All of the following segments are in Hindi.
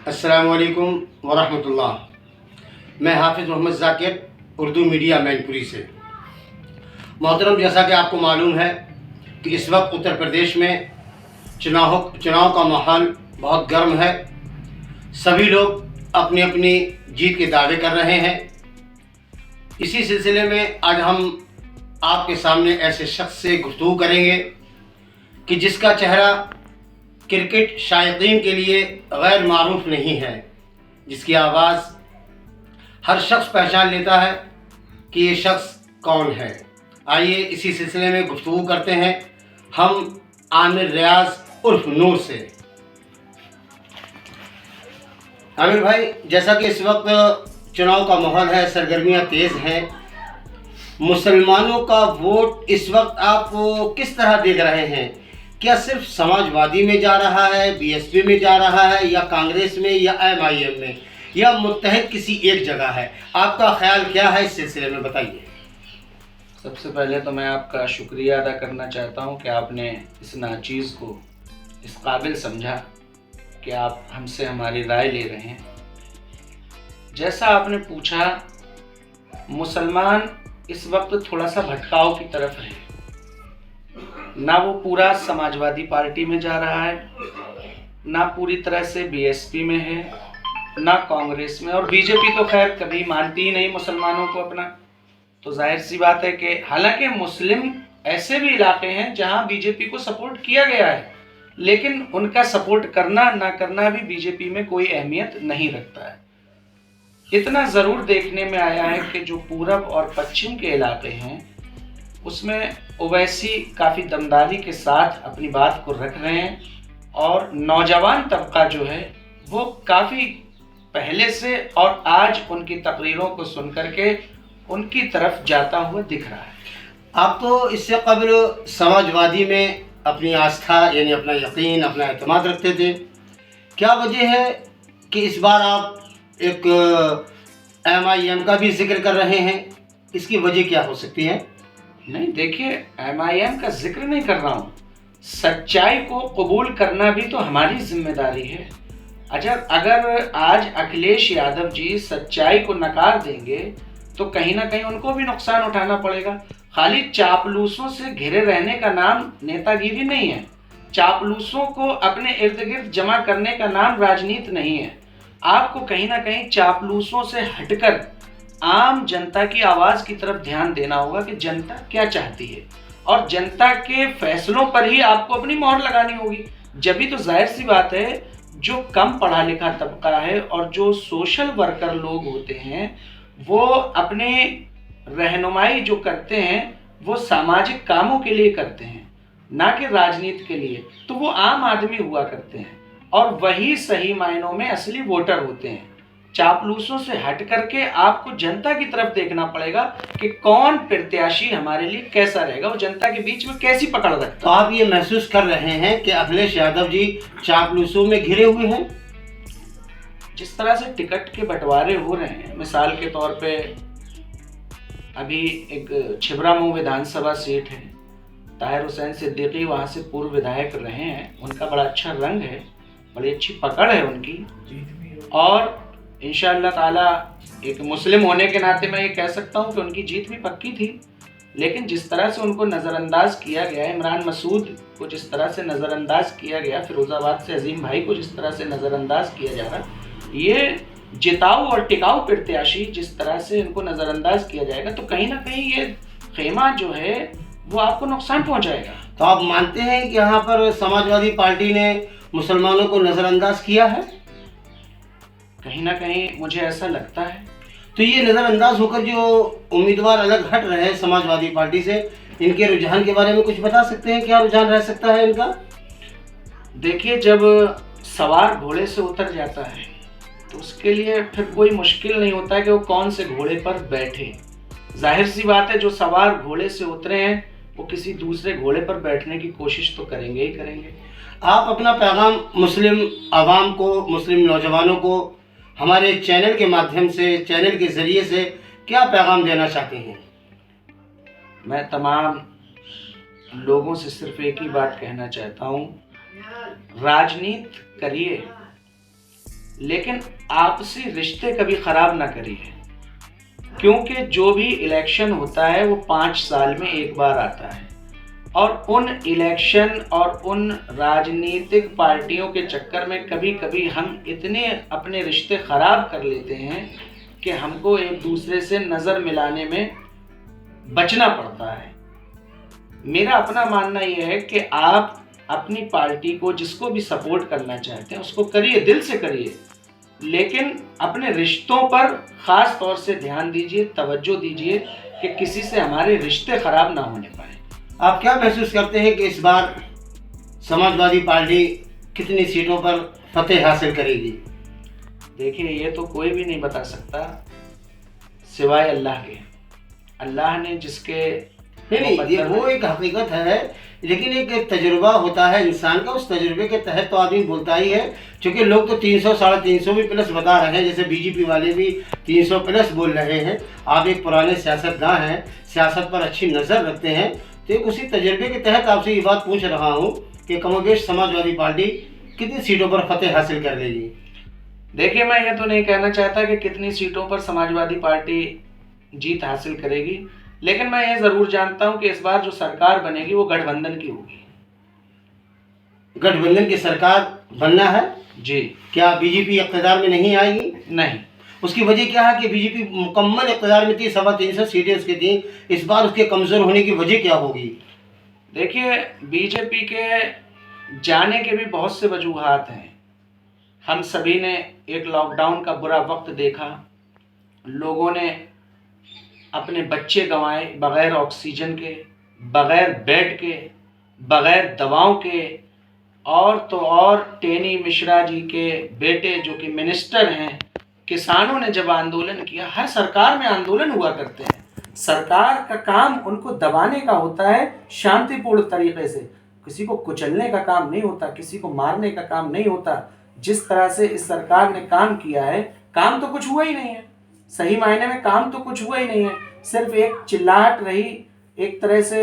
अस्सलामु अलैकुम वरहमतुल्लाह। मैं हाफिज़ मोहम्मद ज़ाकिर, उर्दू मीडिया मैनपुरी से। मोहतरम, जैसा कि आपको मालूम है कि इस वक्त उत्तर प्रदेश में चुनाव का माहौल बहुत गर्म है। सभी लोग अपनी अपनी जीत के दावे कर रहे हैं। इसी सिलसिले में आज हम आपके सामने ऐसे शख्स से गुफ्तगू करेंगे कि जिसका चेहरा क्रिकेट शायकीन के लिए गैर मारूफ नहीं है, जिसकी आवाज़ हर शख्स पहचान लेता है कि ये शख्स कौन है। आइए इसी सिलसिले में गुफ्तगू करते हैं हम आमिर रियाज उर्फ नूर से। आमिर भाई, जैसा कि इस वक्त चुनाव का माहौल है, सरगर्मियां तेज़ हैं, मुसलमानों का वोट इस वक्त आप किस तरह देख रहे हैं? क्या सिर्फ समाजवादी में जा रहा है, बीएसपी में जा रहा है, या कांग्रेस में, या एमआईएम में, या मुत्तहिद किसी एक जगह है? आपका ख्याल क्या है इस सिलसिले में, बताइए। सबसे पहले तो मैं आपका शुक्रिया अदा करना चाहता हूं कि आपने इस नाचीज़ को इस काबिल समझा कि आप हमसे हमारी राय ले रहे हैं। जैसा आपने पूछा, मुसलमान इस वक्त थोड़ा सा भटकाव की तरफ है। ना वो पूरा समाजवादी पार्टी में जा रहा है, ना पूरी तरह से बीएसपी में है, ना कांग्रेस में, और बीजेपी तो खैर कभी मानती ही नहीं मुसलमानों को अपना। तो जाहिर सी बात है कि हालांकि मुस्लिम ऐसे भी इलाके हैं जहां बीजेपी को सपोर्ट किया गया है, लेकिन उनका सपोर्ट करना ना करना भी बीजेपी में कोई अहमियत नहीं रखता है। इतना ज़रूर देखने में आया है कि जो पूरब और पश्चिम के इलाके हैं उसमें ओवैसी काफ़ी दमदारी के साथ अपनी बात को रख रहे हैं, और नौजवान तबका जो है वो काफ़ी पहले से और आज उनकी तकरीरों को सुन करके उनकी तरफ जाता हुआ दिख रहा है। आप तो इससे कबल समाजवादी में अपनी आस्था यानी अपना यकीन, अपना एतमाद रखते थे। क्या वजह है कि इस बार आप एक एमआईएम का भी जिक्र कर रहे हैं? इसकी वजह क्या हो सकती है? नहीं, देखिए, एमआईएम का जिक्र नहीं कर रहा हूँ। सच्चाई को कबूल करना भी तो हमारी जिम्मेदारी है। अगर आज अखिलेश यादव जी सच्चाई को नकार देंगे तो कहीं ना कहीं उनको भी नुकसान उठाना पड़ेगा। खाली चापलूसों से घिरे रहने का नाम नेतागिरी नहीं है। चापलूसों को अपने इर्द गिर्द जमा करने का नाम राजनीति नहीं है। आपको कहीं ना कहीं चापलूसों से हटकर आम जनता की आवाज़ की तरफ ध्यान देना होगा कि जनता क्या चाहती है, और जनता के फैसलों पर ही आपको अपनी मोहर लगानी होगी। जब भी तो जाहिर सी बात है, जो कम पढ़ा लिखा तबका है और जो सोशल वर्कर लोग होते हैं वो अपने रहनुमाई जो करते हैं वो सामाजिक कामों के लिए करते हैं, ना कि राजनीति के लिए। तो वो आम आदमी हुआ करते हैं और वही सही मायनों में असली वोटर होते हैं। चापलूसों से हट करके आपको जनता की तरफ देखना पड़ेगा कि कौन प्रत्याशी हमारे लिए कैसा रहेगा, वो जनता के बीच में कैसी पकड़ रखता है। तो आप ये महसूस कर रहे हैं कि अखिलेश यादव जी चापलूसों में घिरे हुए हैं? जिस तरह से टिकट के बंटवारे हो रहे हैं, मिसाल के तौर पे अभी एक छिबरामऊ विधानसभा सीट है, ताहिर हुसैन सिद्दीकी वहाँ से पूर्व विधायक रहे हैं, उनका बड़ा अच्छा रंग है, बड़ी अच्छी पकड़ है उनकी, और इंशाअल्लाह ताला एक मुस्लिम होने के नाते मैं ये कह सकता हूँ कि उनकी जीत भी पक्की थी। लेकिन जिस तरह से उनको नज़रअंदाज किया गया, इमरान मसूद को जिस तरह से नज़रअंदाज किया गया, फिरोज़ाबाद से अजीम भाई को जिस तरह से नज़रअंदाज किया जा रहा, ये जिताऊ और टिकाऊ प्रत्याशी जिस तरह से इनको नज़रअंदाज किया जाएगा तो कहीं ना कहीं ये खेमा जो है वो आपको नुकसान पहुँचाएगा। तो आप मानते हैं कि यहाँ पर समाजवादी पार्टी ने मुसलमानों को नज़रअंदाज किया है? कहीं ना कहीं मुझे ऐसा लगता है। तो ये नज़रअंदाज होकर जो उम्मीदवार अलग हट रहे हैं समाजवादी पार्टी से, इनके रुझान के बारे में कुछ बता सकते हैं? क्या रुझान रह सकता है इनका? देखिए, जब सवार घोड़े से उतर जाता है तो उसके लिए फिर कोई मुश्किल नहीं होता है कि वो कौन से घोड़े पर बैठे। जाहिर सी बात है, जो सवार घोड़े से उतरे हैं वो किसी दूसरे घोड़े पर बैठने की कोशिश तो करेंगे ही करेंगे। आप अपना पैगाम मुस्लिम आवाम को, मुस्लिम नौजवानों को हमारे चैनल के माध्यम से, चैनल के ज़रिए से क्या पैगाम देना चाहते हैं? मैं तमाम लोगों से सिर्फ एक ही बात कहना चाहता हूँ, राजनीति करिए, लेकिन आपसी रिश्ते कभी खराब ना करिए, क्योंकि जो भी इलेक्शन होता है वो 5 साल में एक बार आता है, और उन इलेक्शन और उन राजनीतिक पार्टियों के चक्कर में कभी कभी हम इतने अपने रिश्ते खराब कर लेते हैं कि हमको एक दूसरे से नज़र मिलाने में बचना पड़ता है। मेरा अपना मानना यह है कि आप अपनी पार्टी को, जिसको भी सपोर्ट करना चाहते हैं उसको करिए, दिल से करिए, लेकिन अपने रिश्तों पर ख़ास तौर से ध्यान दीजिए, तवज्जो दीजिए कि किसी से हमारे रिश्ते ख़राब ना होने पाए। आप क्या महसूस करते हैं कि इस बार समाजवादी पार्टी कितनी सीटों पर फतेह हासिल करेगी? देखिए, ये तो कोई भी नहीं बता सकता सिवाय अल्लाह के। अल्लाह ने जिसके नहीं, ये वो एक हकीकत है, लेकिन एक तजुर्बा होता है इंसान का, उस तजुर्बे के तहत तो आदमी बोलता ही है। क्योंकि लोग तो 300 350 भी प्लस बता रहे हैं, जैसे बीजेपी वाले भी 300 प्लस बोल रहे हैं। आप एक पुराने सियासतदान हैं, सियासत पर अच्छी नज़र रखते हैं, तो एक उसी तजुर्बे के तहत आपसे ये बात पूछ रहा हूँ कि कमोबेश समाजवादी पार्टी कितनी सीटों पर फतेह हासिल कर लेगी? देखिए, मैं ये तो नहीं कहना चाहता कि कितनी सीटों पर समाजवादी पार्टी जीत हासिल करेगी, लेकिन मैं ये ज़रूर जानता हूँ कि इस बार जो सरकार बनेगी वो गठबंधन की होगी। गठबंधन की सरकार बनना है जी। क्या बीजेपी इक़्तिदार में नहीं आएगी? नहीं। उसकी वजह क्या है कि बीजेपी मुकम्मल इक़्तिदार में थी, 325 सीटें उसकी थी, इस बार उसके कमज़ोर होने की वजह क्या होगी? देखिए, बीजेपी के जाने के भी बहुत से वजूहात हैं। हम सभी ने एक लॉकडाउन का बुरा वक्त देखा, लोगों ने अपने बच्चे गंवाए बग़ैर ऑक्सीजन के, बग़ैर बेड के, बग़ैर दवाओं के, और तो और टेनी मिश्रा जी के बेटे जो कि मिनिस्टर हैं, किसानों ने जब आंदोलन किया, हर सरकार में आंदोलन हुआ करते हैं, सरकार का काम उनको दबाने का होता है शांतिपूर्ण तरीके से, किसी को कुचलने का काम नहीं होता, किसी को मारने का काम नहीं होता। जिस तरह से इस सरकार ने काम किया है, काम तो कुछ हुआ ही नहीं है, सही मायने में काम तो कुछ हुआ ही नहीं है, सिर्फ एक चिल्लाहट रही, एक तरह से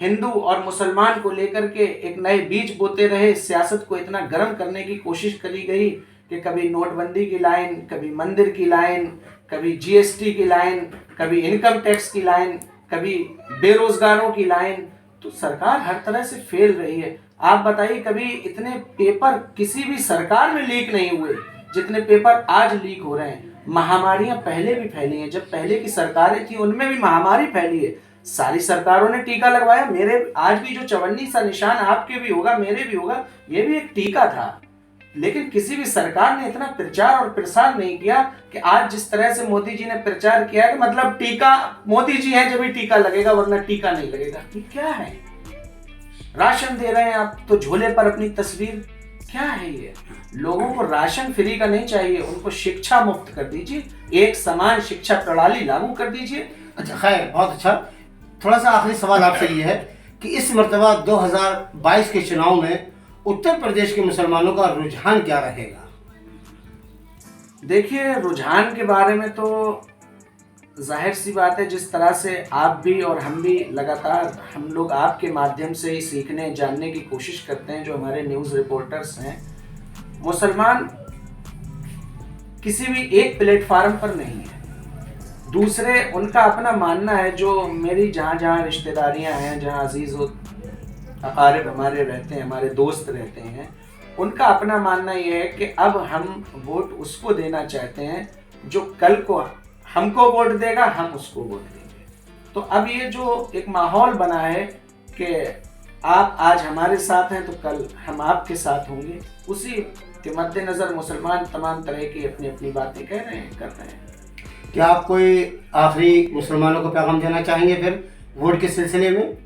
हिंदू और मुसलमान को लेकर के एक नए बीज बोते रहे, सियासत को इतना गर्म करने की कोशिश करी गई कि कभी नोटबंदी की लाइन, कभी मंदिर की लाइन, कभी जीएसटी की लाइन, कभी इनकम टैक्स की लाइन, कभी बेरोजगारों की लाइन। तो सरकार हर तरह से फेल रही है। आप बताइए, कभी इतने पेपर किसी भी सरकार में लीक नहीं हुए जितने पेपर आज लीक हो रहे हैं। महामारियां पहले भी फैली हैं, जब पहले की सरकारें थी उनमें भी महामारी फैली है, सारी सरकारों ने टीका लगवाया। मेरे आज भी जो 54 सा निशान आपके भी होगा, मेरे भी होगा, ये भी एक टीका था, लेकिन किसी भी सरकार ने इतना प्रचार और प्रसार नहीं किया कि आज जिस तरह से मोदी जी ने प्रचार किया कि मतलब टीका मोदी जी हैं जब भी टीका लगेगा, वरना टीका नहीं लगेगा। ये क्या है? राशन दे रहे हैं आप तो झोले पर अपनी तस्वीर, क्या है ये? लोगों को राशन फ्री का नहीं चाहिए, उनको शिक्षा मुफ्त कर दीजिए, एक समान शिक्षा प्रणाली लागू कर दीजिए। अच्छा, खैर, बहुत अच्छा। थोड़ा सा आखिरी सवाल आपसे ये है कि इस मरतबा 2022 के चुनाव में उत्तर प्रदेश के मुसलमानों का रुझान क्या रहेगा? देखिए, रुझान के बारे में तो जाहिर सी बात है, जिस तरह से आप भी और हम भी लगातार, हम लोग आपके माध्यम से ही सीखने जानने की कोशिश करते हैं, जो हमारे न्यूज़ रिपोर्टर्स हैं, मुसलमान किसी भी एक प्लेटफार्म पर नहीं है। दूसरे, उनका अपना मानना है, जो मेरी जहाँ जहाँ रिश्तेदारियाँ हैं, जहाँ अजीज़ अकारिब हमारे रहते हैं, हमारे दोस्त रहते हैं, उनका अपना मानना यह है कि अब हम वोट उसको देना चाहते हैं जो कल को हमको वोट देगा, हम उसको वोट देंगे। तो अब ये जो एक माहौल बना है कि आप आज हमारे साथ हैं तो कल हम आपके साथ होंगे, उसी के मद्देनज़र मुसलमान तमाम तरह की अपनी अपनी बातें कह रहे हैं, कर रहे हैं। क्या आप कोई आखिरी मुसलमानों को पैगाम देना चाहेंगे फिर वोट के सिलसिले में?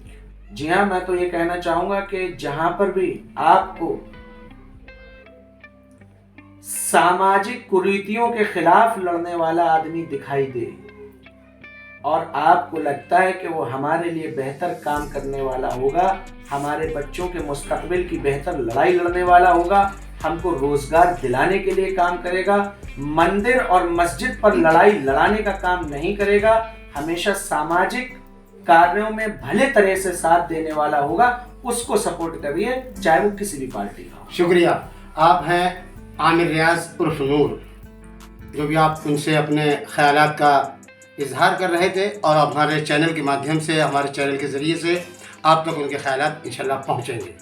जी हाँ, मैं तो ये कहना चाहूँगा कि जहाँ पर भी आपको सामाजिक कुरीतियों के खिलाफ लड़ने वाला आदमी दिखाई दे और आपको लगता है कि वो हमारे लिए बेहतर काम करने वाला होगा, हमारे बच्चों के मुस्तकबिल की बेहतर लड़ाई लड़ने वाला होगा, हमको रोजगार दिलाने के लिए काम करेगा, मंदिर और मस्जिद पर लड़ाई लड़ाने का काम नहीं करेगा, हमेशा सामाजिक कार्यों में भले तरह से साथ देने वाला होगा, उसको सपोर्ट करिए, चाहे वो किसी भी पार्टी का हो। शुक्रिया। आप हैं आमिर रियाज उर्फ नूर, जो भी आप उनसे अपने ख़यालात का इजहार कर रहे थे, और हमारे चैनल के माध्यम से, हमारे चैनल के ज़रिए से आप तक उनके ख़यालात इंशाल्लाह पहुँचेंगे।